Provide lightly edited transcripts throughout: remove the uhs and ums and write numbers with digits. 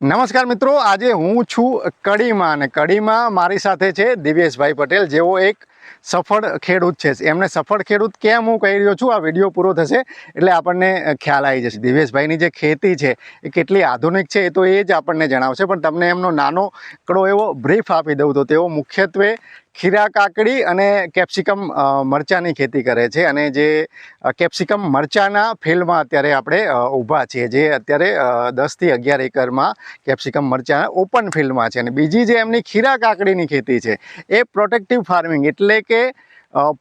નમસ્કાર મિત્રો, આજે હું છું કડીમાં અને કડીમાં મારી સાથે છે દિવ્યેશભાઈ પટેલ, જેઓ એક સફળ ખેડૂત છે. એમને સફળ ખેડૂત કેમ હું કહી રહ્યો છું, આ વિડીયો પૂરો થશે એટલે આપણને ખ્યાલ આવી જશે. દિવ્યેશભાઈની જે ખેતી છે એ કેટલી આધુનિક છે એ તો એ જ આપણને જણાવશે, પણ તમને એમનો નાનકડો એવો બ્રીફ આપી દઉં તો તેઓ મુખ્યત્વે ખીરા કાકડી અને કેપ્સિકમ મરચાંની ખેતી કરે છે. અને જે કેપ્સિકમ મરચાંના ફિલ્ડમાં અત્યારે આપણે ઊભા છીએ, જે અત્યારે 10 થી 11 એકરમાં કેપ્સિકમ મરચાં ઓપન ફિલ્ડમાં છે. અને બીજી જે એમની ખીરા કાકડીની ખેતી છે એ પ્રોટેક્ટિવ ફાર્મિંગ એટલે કે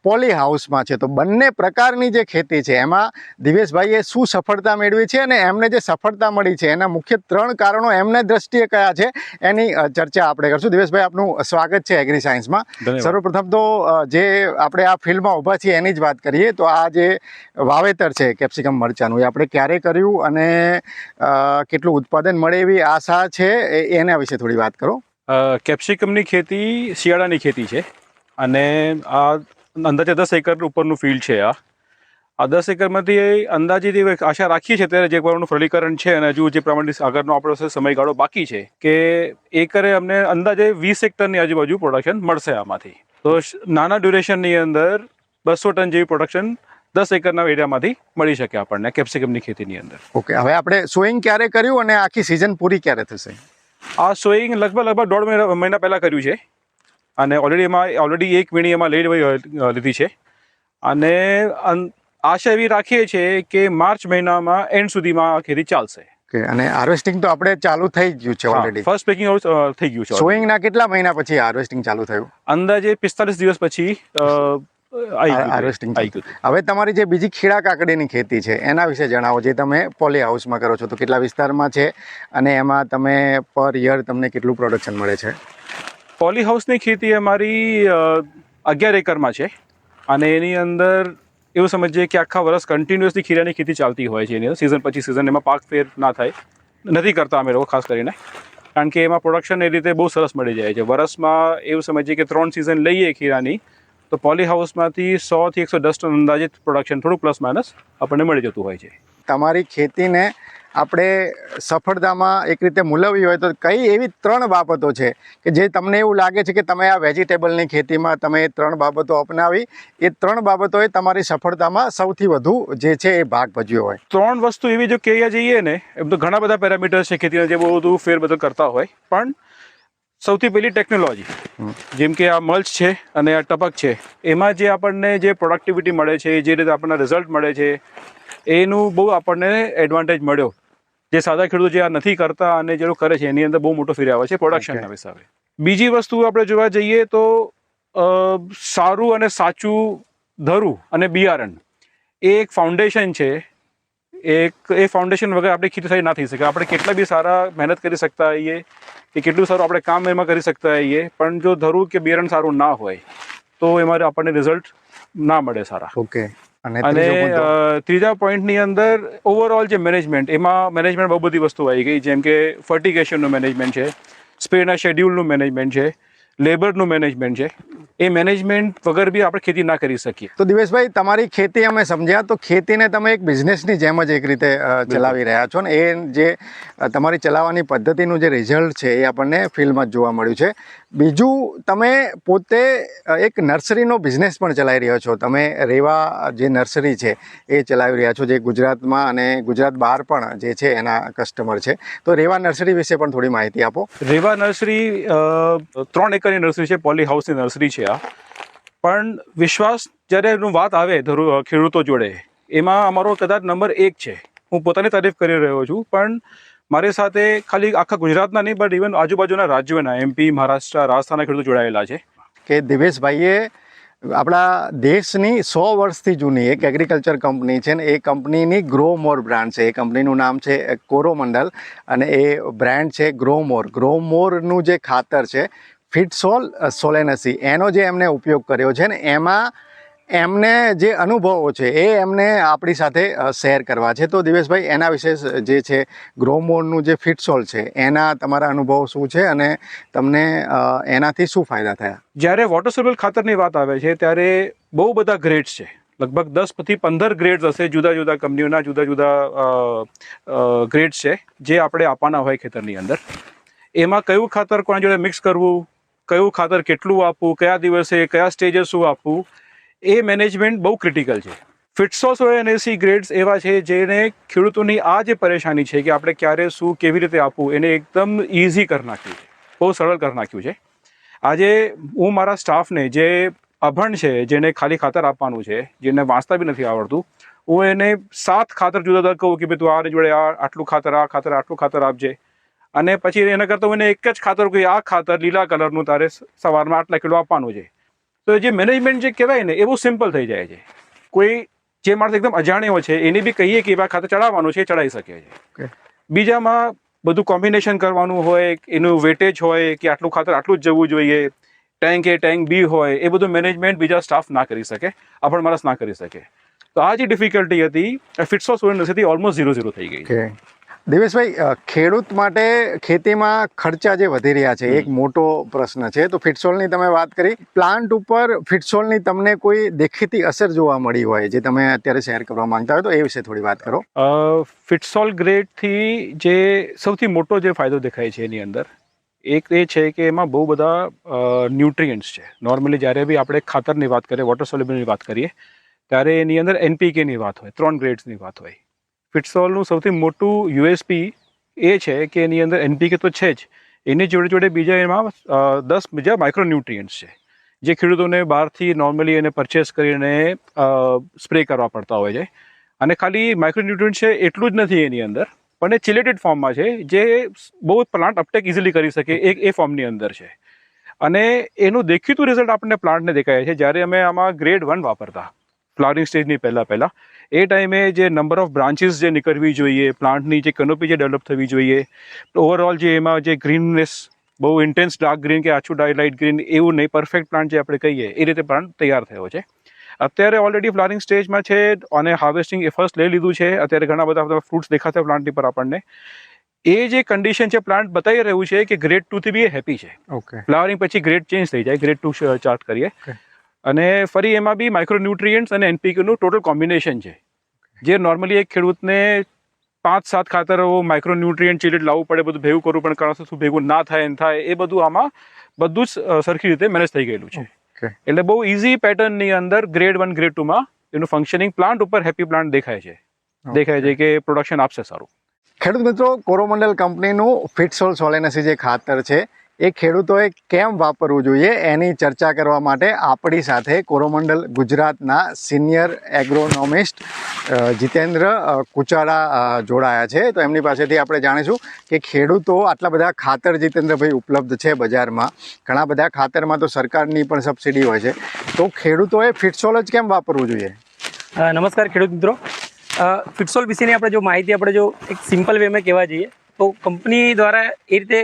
પોલી હાઉસમાં છે. તો બંને પ્રકારની જે ખેતી છે એમાં દિવ્યેશભાઈએ શું સફળતા મેળવી છે અને એમને જે સફળતા મળી છે એના મુખ્ય 3 કારણો એમને દ્રષ્ટિએ કયા છે એની ચર્ચા આપણે કરશું. દિવ્યેશભાઈ, આપનું સ્વાગત છે એગ્રી સાયન્સમાં. સર્વપ્રથમ તો જે આપણે આ ફિલ્ડમાં ઊભા છીએ એની જ વાત કરીએ તો આ જે વાવેતર છે કેપ્સિકમ મરચાંનું, એ આપણે ક્યારે કર્યું અને કેટલું ઉત્પાદન મળે એવી આશા છે, એના વિશે થોડી વાત કરો. કેપ્સિકમની ખેતી શિયાળાની ખેતી છે અને આ અંદાજે 10 એકર ઉપરનું ફિલ્ડ છે. આ 10 એકરમાંથી અંદાજિત એવી આશા રાખીએ છીએ ત્યારે જે પ્રમાણેનું ફળીકરણ છે અને હજુ જે પ્રમાણે આગળનો આપણો સમયગાળો બાકી છે કે એકરે અમને અંદાજે 20 હેક્ટરની આજુબાજુ પ્રોડક્શન મળશે આમાંથી. તો નાના ડ્યુરેશનની અંદર 200 ટન જેવી પ્રોડક્શન 10 એકરના એરિયામાંથી મળી શકે આપણને કેપ્સિકમની ખેતીની અંદર. ઓકે, હવે આપણે સોઈંગ ક્યારે કર્યું અને આખી સિઝન પૂરી ક્યારે થશે? આ સોઈંગ લગભગ 1.5 મહિના પહેલાં કર્યું છે અને ઓલરેડી એક વીણી એમાં લઈ લીધી છે. અને આશા એવી રાખીએ છીએ કે માર્ચ મહિનામાં એન્ડ સુધીમાં આ ખેતી ચાલશે. ઓકે, અને હાર્વેસ્ટિંગ તો આપણે ચાલુ થઈ ગયું છે ઓલરેડી? ફર્સ્ટ પેકિંગ થઈ ગયું છે. સોઈંગના કેટલા મહિના પછી હાર્વેસ્ટિંગ ચાલુ થયું? અંદાજે 45 દિવસ પછી હાર્વેસ્ટિંગ. હવે તમારી જે બીજી ખીરા કાકડીની ખેતી છે એના વિશે જણાવો, જે તમે પોલી હાઉસમાં કરો છો. તો કેટલા વિસ્તારમાં છે અને એમાં તમે પર યર તમને કેટલું પ્રોડક્શન મળે છે? પોલી હાઉસની ખેતી અમારી 11 એકરમાં છે અને એની અંદર એવું સમજીએ કે આખા વર્ષ કન્ટિન્યુઅસલી ખીરાની ખેતી ચાલતી હોય છે. એની અંદર સિઝન પછી સિઝન એમાં પાક ફેર ના થાય, નથી કરતા અમે લોકો ખાસ કરીને, કારણ કે એમાં પ્રોડક્શન એ રીતે બહુ સરસ મળી જાય છે. વર્ષમાં એવું સમજીએ કે 3 સિઝન લઈએ ખીરાની તો પોલી હાઉસમાંથી 100 થી 110 ટન અંદાજિત પ્રોડક્શન થોડું પ્લસ માઇનસ આપણને મળી જતું હોય છે. તમારી ખેતીને આપણે સફળતામાં એક રીતે મૂલવવી હોય તો કઈ એવી 3 બાબતો છે કે જે તમને એવું લાગે છે કે તમે આ વેજીટેબલની ખેતીમાં તમે 3 બાબતો અપનાવી, એ 3 બાબતોએ તમારી સફળતામાં સૌથી વધુ જે છે એ ભાગ ભજવ્યો હોય? 3 વસ્તુ એવી જો કહેવા જઈએ ને, એમ તો ઘણા બધા પેરામીટર્સ છે ખેતીના જે બહુ બધું ફેરબદલ કરતા હોય, પણ સૌથી પહેલી ટેકનોલોજી, જેમ કે આ મલ્ચ છે અને આ ટપક છે, એમાં જે આપણને જે પ્રોડક્ટિવિટી મળે છે, જે રીતે આપણને રિઝલ્ટ મળે છે, એનું બહુ આપણને એડવાન્ટેજ મળ્યો. જે સાદા ખેડૂતો જે આ નથી કરતા અને જે લોકો કરે છે એની અંદર બહુ મોટો ફેર આવે છે પ્રોડક્શનના હિસાબે. બીજી વસ્તુ આપણે જોવા જઈએ તો સારું અને સાચું ધરું અને બિયારણ એ એક ફાઉન્ડેશન છે. એ ફાઉન્ડેશન વગર આપણી ખેતી સારી ના થઈ શકે. આપણે કેટલા બી સારા મહેનત કરી શકતા હોઈએ કે કેટલું સારું આપણે કામ એમાં કરી શકતા હોઈએ, પણ જો ધરું કે બિયારણ સારું ના હોય તો એમાં આપણને રિઝલ્ટ ના મળે સારા. ઓકે, અને ત્રીજા પોઈન્ટની અંદર ઓવરઓલ જે મેનેજમેન્ટ, એમાં મેનેજમેન્ટ બહુ બધી વસ્તુ આવી ગઈ, જેમ કે ફર્ટિગેશનનું મેનેજમેન્ટ છે, સ્પ્રેના શેડ્યુલનું મેનેજમેન્ટ છે, લેબરનું મેનેજમેન્ટ છે. એ મેનેજમેન્ટ વગર બી આપણે ખેતી ના કરી શકીએ. તો દિવેશભાઈ, તમારી ખેતી અમે સમજ્યા તો ખેતીને તમે એક બિઝનેસની જેમ જ એક રીતે ચલાવી રહ્યા છો ને એ જે તમારી ચલાવવાની પદ્ધતિનું જે રિઝલ્ટ છે એ આપણને ફિલ્ડમાં જોવા મળ્યું છે. બીજું, તમે પોતે એક નર્સરીનો બિઝનેસ પણ ચલાવી રહ્યા છો. તમે રેવા જે નર્સરી છે એ ચલાવી રહ્યા છો, જે ગુજરાતમાં અને ગુજરાત બહાર પણ જે છે એના કસ્ટમર છે. તો રેવા નર્સરી વિશે પણ થોડી માહિતી આપો. રેવા નર્સરી 3 એકરની નર્સરી છે, પોલી હાઉસની નર્સરી છે આ. પણ વિશ્વાસ જ્યારે એનું વાત આવે ખેડૂતો જોડે, એમાં અમારો કદાચ નંબર 1 છે. હું પોતાની તારીફ કરી રહ્યો છું, પણ મારી સાથે ખાલી આખા ગુજરાતના નહીં, બટ ઇવન આજુબાજુના રાજ્યોના MP, મહારાષ્ટ્ર, રાજસ્થાનના ખેડૂતો જોડાયેલા છે. કે દિવેશભાઈએ આપણા દેશની 100 વર્ષથી જૂની એક એગ્રીકલ્ચર કંપની છે ને એ કંપનીની ગ્રોમોર બ્રાન્ડ છે. એ કંપનીનું નામ છે કોરોમંડલ અને એ બ્રાન્ડ છે ગ્રોમોર. ગ્રોમોરનું જે ખાતર છે ફિટસોલ સોલેનસી, એનો જે એમને ઉપયોગ કર્યો છે ને એમાં એમને જે અનુભવો છે એ એમને આપણી સાથે શેર કરવા છે. તો દિવેશભાઈ, એના વિશે જે છે ગ્રોમોરનું જે ફિટસોલ છે એના તમારા અનુભવો શું છે અને તમને એનાથી શું ફાયદા થયા? જ્યારે વોટર સોલ્યુબલ ખાતરની વાત આવે છે ત્યારે બહુ બધા ગ્રેડ્સ છે. લગભગ 10 થી 15 ગ્રેડ્સ હશે, જુદા જુદા કંપનીઓના જુદા જુદા ગ્રેડ્સ છે જે આપણે આપવાના હોય ખેતરની અંદર. એમાં કયું ખાતર કોના જોડે મિક્સ કરવું, કયું ખાતર કેટલું આપવું, કયા દિવસે કયા સ્ટેજે શું આપવું, એ મેનેજમેન્ટ બહુ ક્રિટિકલ છે. ફિટસોલ સોલેનોસી ગ્રેડ્સ એવા છે જેને ખેડૂતોની આ જે પરેશાની છે કે આપણે ક્યારે શું કેવી રીતે આપવું એને એકદમ ઇઝી કરી નાખ્યું છે, બહુ સરળ કરી નાખ્યું છે. આજે હું મારા સ્ટાફને જે અભણ છે, જેને ખાલી ખાતર આપવાનું છે, જેને વાંચતા બી નથી આવડતું, હું એને 7 ખાતર જુદા જુદા કહું કે ભાઈ તું આ જોડે આટલું ખાતર, આ ખાતર આટલું ખાતર આપજે. અને પછી એના કરતાં હું એને એક જ ખાતર કહું, આ ખાતર લીલા કલરનું તારે સવારમાં આટલા કિલો આપવાનું છે. તો જે મેનેજમેન્ટ જે કહેવાય ને એ બહુ સિમ્પલ થઈ જાય છે. કોઈ જે માણસ એકદમ અજાણ્યો છે એને બી કહીએ કે આ ખાતર ચડાવવાનું છે, ચડાવી શકે છે. બીજામાં બધું કોમ્બિનેશન કરવાનું હોય, એનું વેટેજ હોય કે આટલું ખાતર આટલું જ જવું જોઈએ, ટેન્ક એ ટેન્ક બી હોય, એ બધું મેનેજમેન્ટ બીજા સ્ટાફ ના કરી શકે, અભણ માણસ ના કરી શકે. તો આ જે ડિફિકલ્ટી હતી ફિટસોલ સોલેનોસીથી ઓલમોસ્ટ 0-0 થઈ ગઈ. દિવેશભાઈ, ખેડૂત માટે ખેતીમાં ખર્ચા જે વધી રહ્યા છે એક મોટો પ્રશ્ન છે. તો ફિટસોલની તમે વાત કરી, પ્લાન્ટ ઉપર ફિટસોલની તમને કોઈ દેખીતી અસર જોવા મળી હોય જે તમે અત્યારે શેર કરવા માંગતા હોય તો એ વિશે થોડી વાત કરો. ફિટસોલ ગ્રેડથી જે સૌથી મોટો જે ફાયદો દેખાય છે એની અંદર એક એ છે કે એમાં બહુ બધા ન્યુટ્રિયન્ટ્સ છે. નોર્મલી જ્યારે બી આપણે ખાતરની વાત કરીએ, વોટર સોલ્યુબલની વાત કરીએ, ત્યારે એની અંદર NPKની વાત હોય, 3 ગ્રેડ્સની વાત હોય. ફિટસોલનું સૌથી મોટું USP એ છે કે એની અંદર NPK તો છે જ, એની જોડે જોડે બીજા એમાં 10 બીજા માઇક્રોન્યુટ્રિયન્ટ્સ છે જે ખેડૂતોને બહારથી નોર્મલી એને પરચેસ કરીને સ્પ્રે કરવા પડતા હોય છે. અને ખાલી માઇક્રોન્યુટ્રિયન્ટ છે એટલું જ નથી એની અંદર, પણ એ ચિલેટેડ ફોર્મમાં છે જે બહુ પ્લાન્ટ અપટેક ઇઝીલી કરી શકે એ ફોર્મની અંદર છે. અને એનું દેખીતું રિઝલ્ટ આપણને પ્લાન્ટને દેખાય છે. જ્યારે અમે આમાં ગ્રેડ 1 વાપરતા ફ્લાવરિંગ સ્ટેજની પહેલાં એ ટાઈમે જે નંબર ઓફ બ્રાન્ચીસ જે નીકળવી જોઈએ, પ્લાન્ટની જે કેનોપી જે ડેવલપ થવી જોઈએ, ઓવરઓલ જે એમાં જે ગ્રીનનેસ બહુ ઇન્ટેન્સ ડાર્ક ગ્રીન કે આછું લાઇટ ગ્રીન એવું નહીં, પરફેક્ટ પ્લાન્ટ જે આપણે કહીએ એ રીતે પ્લાન્ટ તૈયાર થયો છે. અત્યારે ઓલરેડી ફ્લાવરિંગ સ્ટેજમાં છે અને હાર્વેસ્ટિંગ એ ફર્સ્ટ લઈ લીધું છે. અત્યારે ઘણા બધા ફ્રૂટ્સ દેખાતા પ્લાન્ટની પર આપણને. એ જે કન્ડિશન છે પ્લાન્ટ બતાવી રહ્યું છે કે ગ્રેડ 2 થી બી એ હેપી છે. ફ્લાવરિંગ પછી ગ્રેડ ચેન્જ થઈ જાય, ગ્રેડ 2 ચાર્ટ કરીએ અને ફરી એમાં બી માઇક્રોન્યુટ્રિયન્ટ્સ અને NPKનું ટોટલ કોમ્બિનેશન છે જે નોર્મલી એક ખેડૂતને 5-7 ખાતરો માઇક્રોન્યુટ્રિયન્ટ ચીલેટ લાવવું પડે, બધું ભેગું કરવું પણ કારણ શું ભેગું ના થાય એ બધું આમાં બધું જ સરખી રીતે મેનેજ થઈ ગયેલું છે. એટલે બહુ ઇઝી પેટર્નની અંદર ગ્રેડ 1 ગ્રેડ 2માં એનું ફંક્શનિંગ પ્લાન્ટ ઉપર હેપી પ્લાન્ટ દેખાય છે કે પ્રોડક્શન આપશે સારું. ખેડૂત મિત્રો, કોરોમંડલ કંપનીનું ફિટસોલ સોલેનોસી જે ખાતર છે એ ખેડૂતોએ કેમ વાપરવું જોઈએ એની ચર્ચા કરવા માટે આપણી સાથે કોરોમંડલ ગુજરાતના સિનિયર એગ્રોનોમિસ્ટ જીતેન્દ્ર કુચાડા જોડાયા છે. તો એમની પાસેથી આપણે જાણીશું કે ખેડૂતો આટલા બધા ખાતર જીતેન્દ્રભાઈ ઉપલબ્ધ છે બજારમાં, ઘણા બધા ખાતરમાં તો સરકારની પણ સબસિડી હોય છે, તો ખેડૂતોએ ફિટસોલ જ કેમ વાપરવું જોઈએ? નમસ્કાર ખેડૂત મિત્રો, ફિટસોલ વિશેની આપણે જો માહિતી આપણે જો એક સિમ્પલ વેમાં કહેવા જઈએ તો કંપની દ્વારા એ રીતે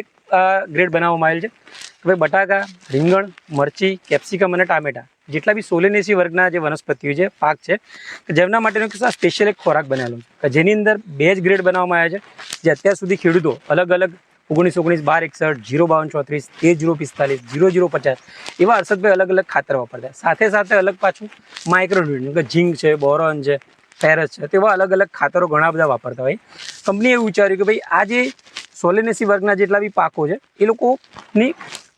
ગ્રેડ બનાવવામાં આવેલ છે કે ભાઈ બટાકા, રીંગણ, મરચી, કેપ્સિકમ અને ટામેટા જેટલા બી સોલેનેસી વર્ગના જે વનસ્પતિઓ છે, પાક છે, જેમના માટેનો સ્પેશિયલ એક ખોરાક બનાવેલો છે જેની અંદર 2 જ ગ્રેડ બનાવવામાં આવ્યા છે જે અત્યાર સુધી ખેડૂતો અલગ અલગ 19-19, 12-61, 0-52, 13-045, 00-50 એવા હર્ષદભાઈ અલગ અલગ ખાતર વાપરતા. સાથે સાથે અલગ પાછું માઇક્રોન્યુટ્રિયન્ટ કે ઝીંક છે, બોરોન છે, ફેરસ છે, તેવા અલગ અલગ ખાતરો ઘણા બધા વાપરતા હોય. કંપનીએ એવું વિચાર્યું કે ભાઈ આ જે સોલેનેસી વર્ગના જેટલા બી પાકો છે એ લોકોની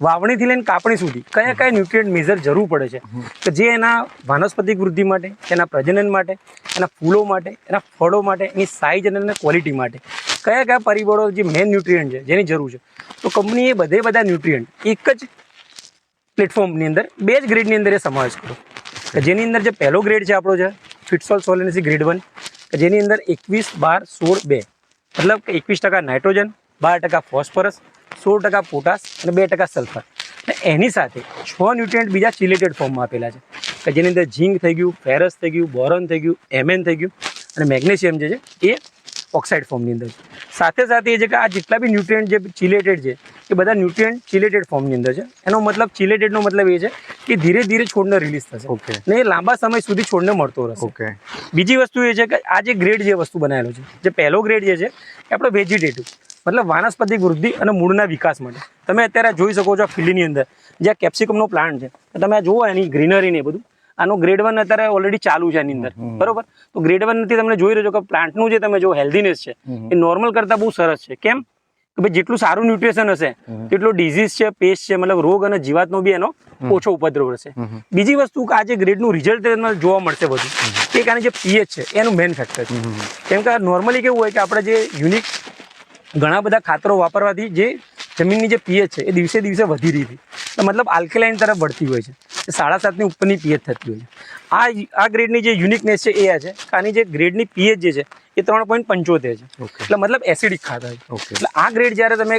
વાવણીથી લઈને કાપણી સુધી કયા કયા ન્યુટ્રિયન્ટ મેજર જરૂર પડે છે કે જે એના વાનસ્પતિક વૃદ્ધિ માટે, એના પ્રજનન માટે, એના ફૂલો માટે, એના ફળો માટે, એની સાઇઝ અને એના ક્વોલિટી માટે કયા કયા પરિબળો જે મેઇન ન્યુટ્રિયન્ટ છે જેની જરૂર છે. તો કંપનીએ બધા ન્યુટ્રિયન્ટ એક જ પ્લેટફોર્મની અંદર 2 જ ગ્રેડની અંદર એ સમાવેશ કર્યો કે જેની અંદર જે પહેલો ગ્રેડ છે આપણો છે ફિટસોલ સોલેનોસી ગ્રેડ 1 કે જેની અંદર 21-12-16-2 મતલબ કે 21% નાઇટ્રોજન, 12% ફોસ્ફરસ, 16% પોટાશ અને 2% સલ્ફર. અને એની સાથે 6 ન્યુટ્રિયન્ટ બીજા ચિલેટેડ ફોર્મમાં આપેલા છે કે જેની અંદર ઝીંક થઈ ગયું, ફેરસ થઈ ગયું, બોરોન થઈ ગયું, એમએન થઈ ગયું અને મેગ્નેશિયમ જે છે એ ઓક્સાઇડ ફોર્મની અંદર છે. સાથે સાથે એ છે કે આ જેટલા બી ન્યુટ્રિયન્ટ જે ચિલેટેડ છે એ બધા ન્યુટ્રિયન્ટ ચિલેટેડ ફોર્મની અંદર છે. એનો મતલબ ચિલેટેડનો મતલબ એ છે કે ધીરે ધીરે છોડને રિલીઝ થશે ને એ લાંબા સમય સુધી છોડને મળતો રહેશે. બીજી વસ્તુ એ છે કે આ જે ગ્રેડ જે વસ્તુ બનાવેલો છે, જે પહેલો ગ્રેડ જે છે એ આપણો વેજીટેટિવ મતલબ વાનસ્પતિક વૃદ્ધિ અને મૂળના વિકાસ માટે. તમે અત્યારે જોઈ શકો છો ફિલ્ડની અંદર જે કેપ્સિકમનો પ્લાન્ટ છે તમે આ જુઓ એની ગ્રીનરી ને બધું, આનો ગ્રેડ 1 અત્યારે ઓલરેડી ચાલુ છે આની અંદર, બરોબર. તો ગ્રેડ 1 થી તમને જોઈ રહ્યો છો કે પ્લાન્ટનું જે તમે જો હેલ્ધીનેસ છે એ નોર્મલ કરતાં બહુ સરસ છે. કેમ કે ભાઈ જેટલું સારું ન્યુટ્રિશન હશે તેટલો ડિઝીઝ છે, પેસ્ટ છે, મતલબ રોગ અને જીવાતનો બી એનો ઓછો ઉપદ્રવ રહેશે. બીજી વસ્તુ કે આ જે ગ્રેડનું રિઝલ્ટ તમને જોવા મળશે બધું, એક આની જે પીએચ છે એનું મેઇન ફેક્ટર છે. કેમ કે નોર્મલી કેવું હોય કે આપણે જે યુનિક ઘણા બધા ખાતરો વાપરવાથી જે જમીનની જે પીએચ છે એ દિવસે દિવસે વધી રહી હતી, મતલબ આલ્કલાઇન તરફ વળતી હોય છે, 7.5ની ઉપરની પીએચ થતી હોય છે. આ ગ્રેડની જે યુનિકનેસ છે એ આ છે કે આની જે ગ્રેડની પીએચ જે છે એ 3.75 છે, એટલે મતલબ એસિડિક ખાતર છે. એટલે આ ગ્રેડ જ્યારે તમે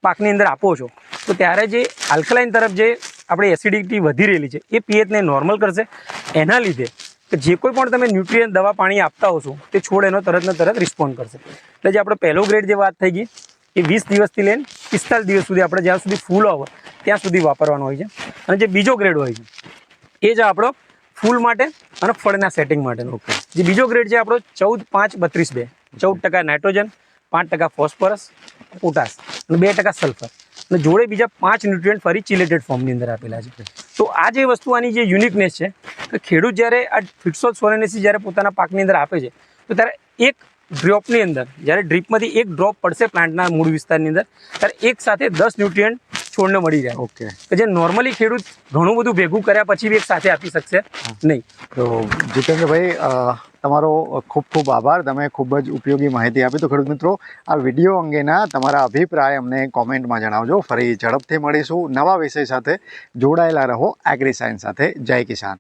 પાકની અંદર આપો છો તો ત્યારે જે આલ્કલાઇન તરફ જે આપણે એસિડિટી વધી રહેલી છે એ પીએચને નોર્મલ કરશે. એના લીધે કે જે કોઈ પણ તમે ન્યુટ્રિયન્ટ દવા પાણી આપતા હોશો તે છોડ એનો તરત ને તરત રિસ્પોન્ડ કરશે. એટલે જે આપણો પહેલો ગ્રેડ જે વાત થઈ ગઈ એ 20 દિવસથી લઈને 45 દિવસ સુધી આપણે જ્યાં સુધી ફૂલ આવે ત્યાં સુધી વાપરવાનો હોય છે. અને જે બીજો ગ્રેડ હોય છે એ જ આપણો ફૂલ માટે અને ફળના સેટિંગ માટેનો. જે બીજો ગ્રેડ છે આપણો 14-5-32-2, 14% નાઇટ્રોજન, 5% ફોસ્ફરસ, પોટાશ અને 2% સલ્ફર, અને જોડે બીજા 5 ન્યુટ્રિયન્ટ ફરી ચિલેટેડ ફોર્મની અંદર આપેલા છે. તો આ જે વસ્તુ આની જે યુનિકનેસ છે કે ખેડૂત જ્યારે આ ફિક્સોલ 84 જ્યારે પોતાના પાકની અંદર આપે છે તો ત્યારે એક ડ્રોપની અંદર જ્યારે ડ્રીપમાંથી એક ડ્રોપ પડશે પ્લાન્ટના મૂળ વિસ્તારની અંદર ત્યારે એક સાથે 10 ન્યુટ્રિયન્ટ છોડને મળી જાય. ઓકે. કે જે નોર્મલી ખેડૂત ઘણું બધું ભેગું કર્યા પછી બી એક સાથે આપી શકશે નહીં. તો જીતેન્દ્રભાઈ, તમારો ખૂબ ખૂબ આભાર. તમે ખૂબ જ ઉપયોગી માહિતી આપી. તો ખેડૂત મિત્રો, આ વિડીયો અંગેના તમારા અભિપ્રાય અમને કોમેન્ટમાં જણાવજો. ફરી ઝડપથી મળીશું નવા વિષય સાથે. જોડાયેલા રહો એગ્રી સાયન્સ સાથે. જય કિસાન.